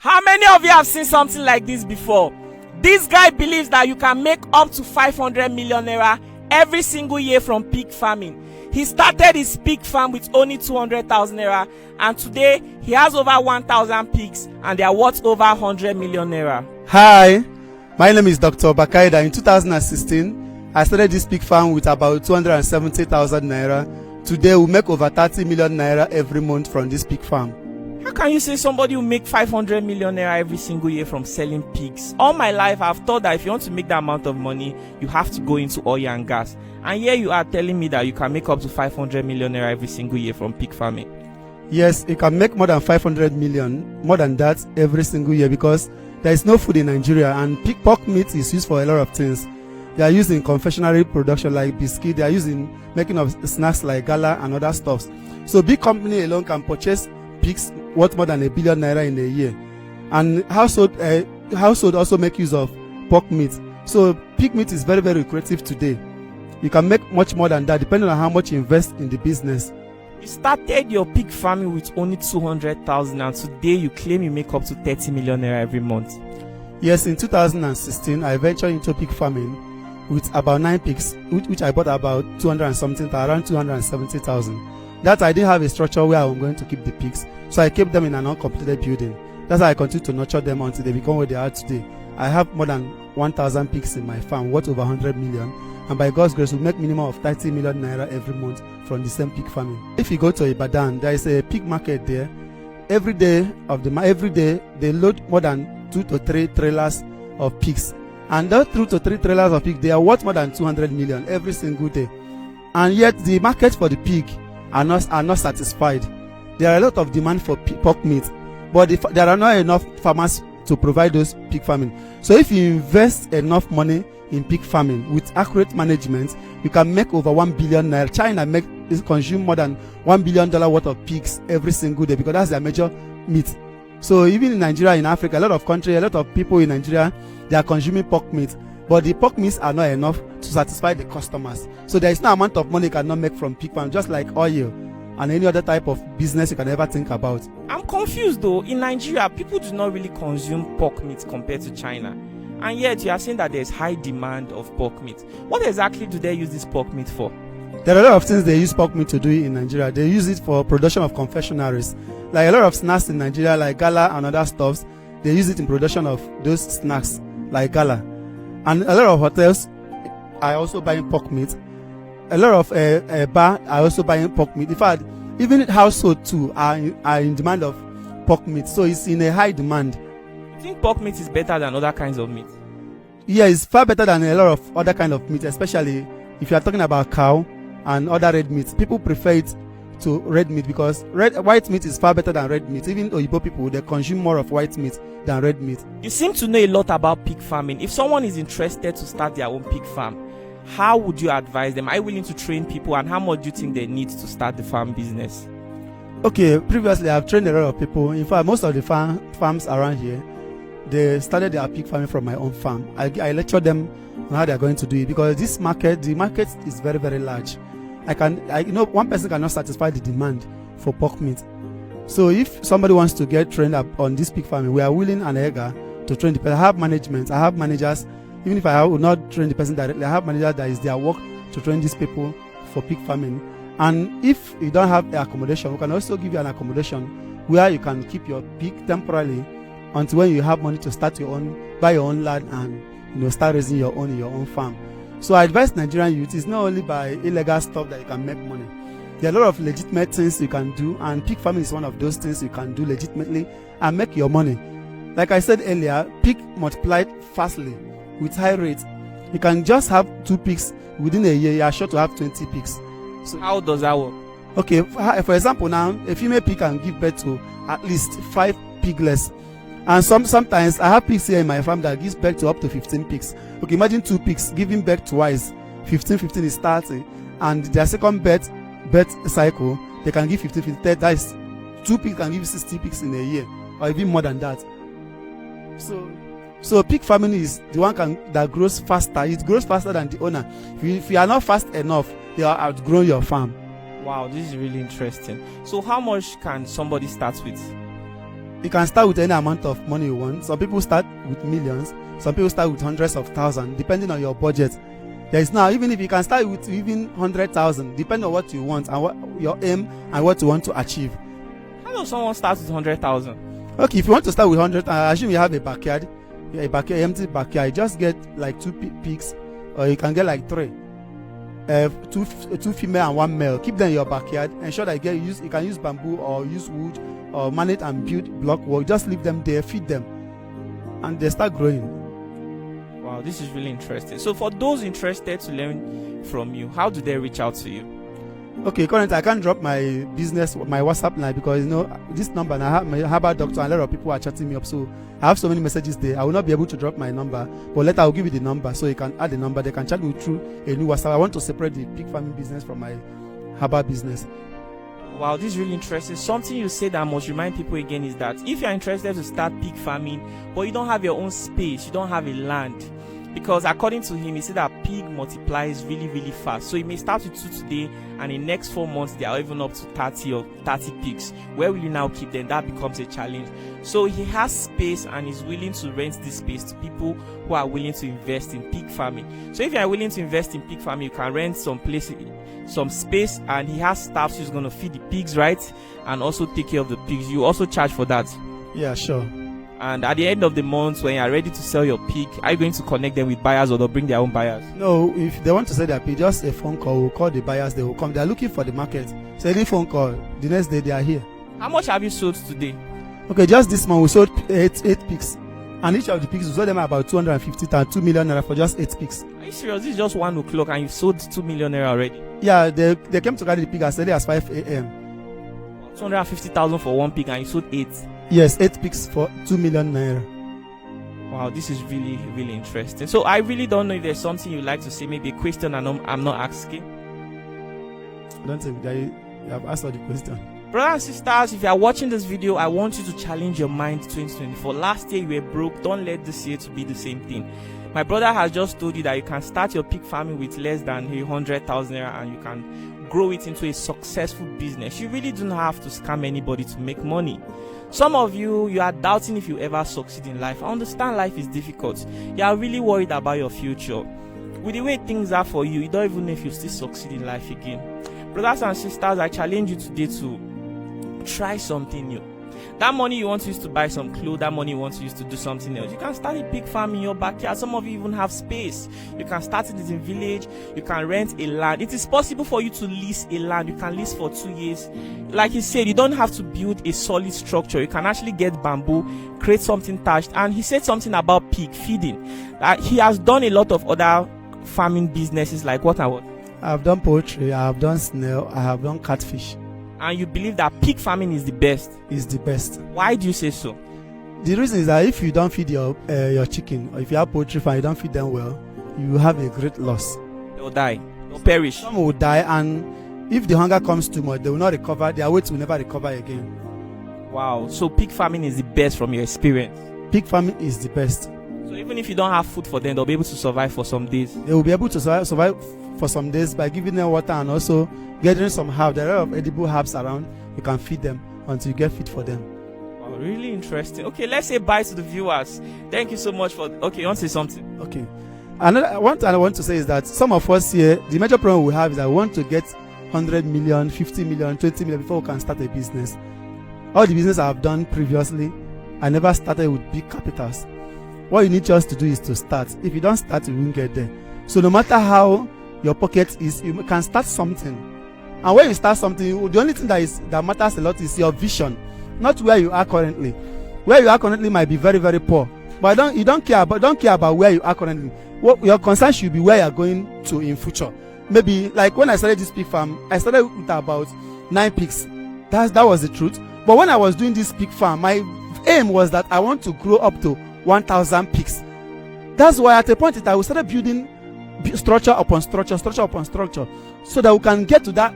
How many of you have seen something like this before? This guy believes that you can make up to 500 million naira every single year from pig farming. He started his pig farm with only 200,000 naira, and today he has over 1,000 pigs and they are worth over 100 million naira. Hi, my name is Dr. Bakaida. In 2016, I started this pig farm with about 270,000 naira. Today we make over 30 million naira every month from this pig farm. How can you say somebody will make 500 million naira every single year from selling pigs? All my life I've thought that if you want to make that amount of money, you have to go into oil and gas. And here you are telling me that you can make up to 500 million naira every single year from pig farming. Yes, you can make more than 500 million, more than that every single year, because there is no food in Nigeria and pig pork meat is used for a lot of things. They are used in confectionery production like biscuit, they are used in making of snacks like gala and other stuffs. So big company alone can purchase pigs worth more than $1 billion naira in a year. And household also make use of pork meat. So pig meat is very, very lucrative today. You can make much more than that depending on how much you invest in the business. You started your pig farming with only 200,000 and today you claim you make up to 30 million naira every month. Yes, in 2016 I ventured into pig farming with about 9 pigs, which I bought about 200 and something, around 270,000. That I didn't have a structure where I'm going to keep the pigs, so I kept them in an uncompleted building. That's how I continue to nurture them until they become what they are today. I have more than 1,000 pigs in my farm, worth over 100 million, and by God's grace, we make minimum of 30 million naira every month from the same pig farming. If you go to Ibadan, there is a pig market there. Every day they load more than 2 to 3 trailers of pigs, and those 2 to 3 trailers of pigs, they are worth more than 200 million every single day. And yet the market for the pig are not satisfied. There are a lot of demand for pork meat, but there are not enough farmers to provide those pig farming. So if you invest enough money in pig farming with accurate management, you can make over 1 billion naira. China consume more than $1 billion worth of pigs every single day because that's their major meat. So even in Nigeria, in Africa, a lot of people in Nigeria, they are consuming pork meat, but the pork meats are not enough to satisfy the customers. So there is no amount of money you cannot make from pig farm, just like oil and any other type of business you can ever think about. I'm confused though. In Nigeria, people do not really consume pork meat compared to China. And yet you are saying that there's high demand of pork meat. What exactly do they use this pork meat for? There are a lot of things they use pork meat to do in Nigeria. They use it for production of confectionaries. Like a lot of snacks in Nigeria, like gala and other stuffs, they use it in production of those snacks like gala. And a lot of hotels are also buying pork meat. A lot of bar are also buying pork meat. In fact, even household too are in demand of pork meat. So it's in a high demand. You think pork meat is better than other kinds of meat? Yeah, it's far better than a lot of other kind of meat, especially if you are talking about cow and other red meats. People prefer it to red meat because white meat is far better than red meat. Even Oyibo people, they consume more of white meat than red meat. You seem to know a lot about pig farming. If someone is interested to start their own pig farm, how would you advise them? Are you willing to train people, and how much do you think they need to start the farm business? Okay, previously I've trained a lot of people. In fact, most of the farms around here, they started their pig farming from my own farm. I lecture them on how they are going to do it because the market is very, very large. One person cannot satisfy the demand for pork meat. So if somebody wants to get trained up on this pig farming, we are willing and eager to train the person. I have managers. Even if I would not train the person directly, I have managers that is their work to train these people for pig farming. And if you don't have the accommodation, we can also give you an accommodation where you can keep your pig temporarily until when you have money to buy your own land and start raising your own in your own farm. So I advise Nigerian youth, it's not only by illegal stuff that you can make money. There are a lot of legitimate things you can do, and pig farming is one of those things you can do legitimately and make your money. Like I said earlier, pig multiplied fastly with high rates. You can just have 2 pigs within a year. You are sure to have 20 pigs. So how does that work? Okay, for example, now a female pig can give birth to at least 5 piglets. And sometimes I have pigs here in my farm that gives birth to up to 15 pigs. Okay, imagine 2 pigs giving birth twice. 15 is 30, and their second birth cycle they can give 15. That is 2 pigs can give 60 pigs in a year, or even more than that. So pig farming is the one that grows faster. It grows faster than the owner. If you are not fast enough, they are outgrowing your farm. Wow, this is really interesting. So how much can somebody start with? You can start with any amount of money you want. Some people start with millions. Some people start with hundreds of thousands, depending on your budget. There is now, even if you can start with even 100,000, depending on what you want and what your aim and what you want to achieve. How does someone start with 100,000? Okay, if you want to start with 100, I assume you have a backyard, empty backyard. Just get like 2 pigs, or you can get like 3. Two female and 1 male. Keep them in your backyard. Ensure that you can use bamboo or use wood or manage and build block work. Just leave them there, feed them, and they start growing. Wow, this is really interesting. So for those interested to learn from you, how do they reach out to you? Okay, currently I can't drop my WhatsApp line because this number, and I have my herbal doctor and a lot of people are chatting me up, so I have so many messages there. I will not be able to drop my number, but later I'll give you the number so you can add the number. They can chat me through a new WhatsApp. I want to separate the pig farming business from my herbal business. Wow, this is really interesting. Something you said that I must remind people again is that if you're interested to start pig farming, but you don't have your own space, you don't have a land, because according to him, he said that pig multiplies really, really fast. So you may start with 2 today, and in the next 4 months, they are even up to 30 pigs. Where will you now keep them? That becomes a challenge. So he has space and is willing to rent this space to people who are willing to invest in pig farming. So if you are willing to invest in pig farming, you can rent some space, and he has staff who's going to feed the pigs, right? And also take care of the pigs. You also charge for that. Yeah, sure. And at the end of the month, when you are ready to sell your pig, are you going to connect them with buyers, or they'll bring their own buyers? No, if they want to sell their pig, just a phone call. We'll call the buyers. They will come. They are looking for the market. So any phone call, the next day they are here. How much have you sold today? Okay, just this month we sold 8 pigs. And each of the pigs, we sold them about 250,000, 2 million naira for just 8 pigs. Are you serious? This is just 1 o'clock and you've sold 2 million naira already? Yeah, they came to carry the pig as early as 5 a.m. 250,000 for 1 pig and you sold 8? Yes, 8 pigs for 2 million naira. Wow, this is really, really interesting. So I really don't know if there's something you'd like to say, maybe a question and I'm not asking. I don't think that you have asked all the question. Brothers and sisters, if you are watching this video, I want you to challenge your mind 2024. Last year you were broke. Don't let this year to be the same thing. My brother has just told you that you can start your pig farming with less than 100,000 naira and you can grow it into a successful business. You really don't have to scam anybody to make money. Some of you are doubting if you ever succeed in life. I understand life is difficult. You are really worried about your future. With the way things are for you, you don't even know if you still succeed in life again. Brothers and sisters, I challenge you today to try something new. That money you want to use to buy some clothes, that money you want to use to do something else, you can start a pig farm in your backyard. Some of you even have space. You can start it in village. You can rent a land. It is possible for you to lease a land. You can lease for 2 years. Like he said, you don't have to build a solid structure. You can actually get bamboo, create something thatched. And he said something about pig feeding. He has done a lot of other farming businesses, like what and what? I have done poultry, I have done snail, I have done catfish. And you believe that pig farming is the best? Is the best. Why do you say so? The reason is that if you don't feed your chicken, or if you have poultry farm, you don't feed them well, you will have a great loss. They will die. They'll perish. Some will die, and if the hunger comes too much, they will not recover. Their weight will never recover again. Wow. So pig farming is the best from your experience? Pig farming is the best. So even if you don't have food for them, they'll be able to survive for some days? They will be able to survive for some days by giving them water and also gathering some herbs. There are a lot of edible herbs around. You can feed them until you get feed for them. Wow, really interesting. Okay, let's say bye to the viewers. Thank you so much for... Okay, you want to say something? Okay. Another one thing I want to say is that some of us here, the major problem we have is that we want to get 100 million, 50 million, 20 million before we can start a business. All the business I have done previously, I never started with big capitals. What you need just to do is to start. If you don't start, you won't get there. So no matter how your pocket is, you can start something. And when you start something, the only thing that matters a lot is your vision, not where you are currently. Where you are currently might be very, very poor, but you don't care about where you are currently. What your concern should be where you are going to in future. Maybe like when I started this pig farm, I started with about 9 pigs. That was the truth. But when I was doing this pig farm, my aim was that I want to grow up to 1,000 pigs. That's why at a point in time we started building structure upon structure, so that we can get to that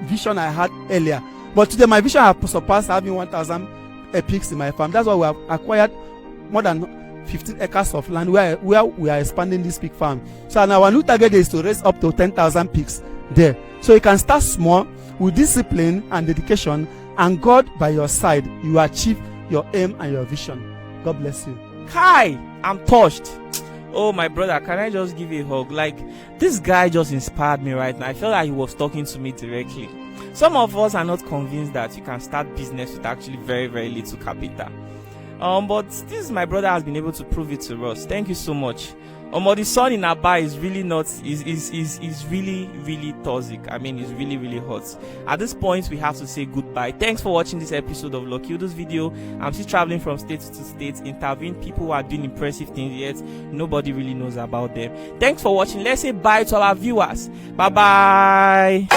vision I had earlier. But today my vision has surpassed having 1,000 pigs in my farm. That's why we have acquired more than 15 acres of land where we are expanding this pig farm. So now our new target is to raise up to 10,000 pigs there. So you can start small with discipline and dedication, and God by your side, you achieve your aim and your vision. God bless you. Kai, I'm touched. Oh, my brother, can I just give you a hug? Like, this guy just inspired me right now. I felt like he was talking to me directly. Some of us are not convinced that you can start business with actually very, very little capital. But this, my brother, has been able to prove it to us. Thank you so much. The sun in Aba is really not, is really, really toxic. I mean, it's really, really hot. At this point, we have to say goodbye. Thanks for watching this episode of Lucky Udo's video. I'm still traveling from state to state, interviewing people who are doing impressive things, yet nobody really knows about them. Thanks for watching. Let's say bye to our viewers. Bye-bye.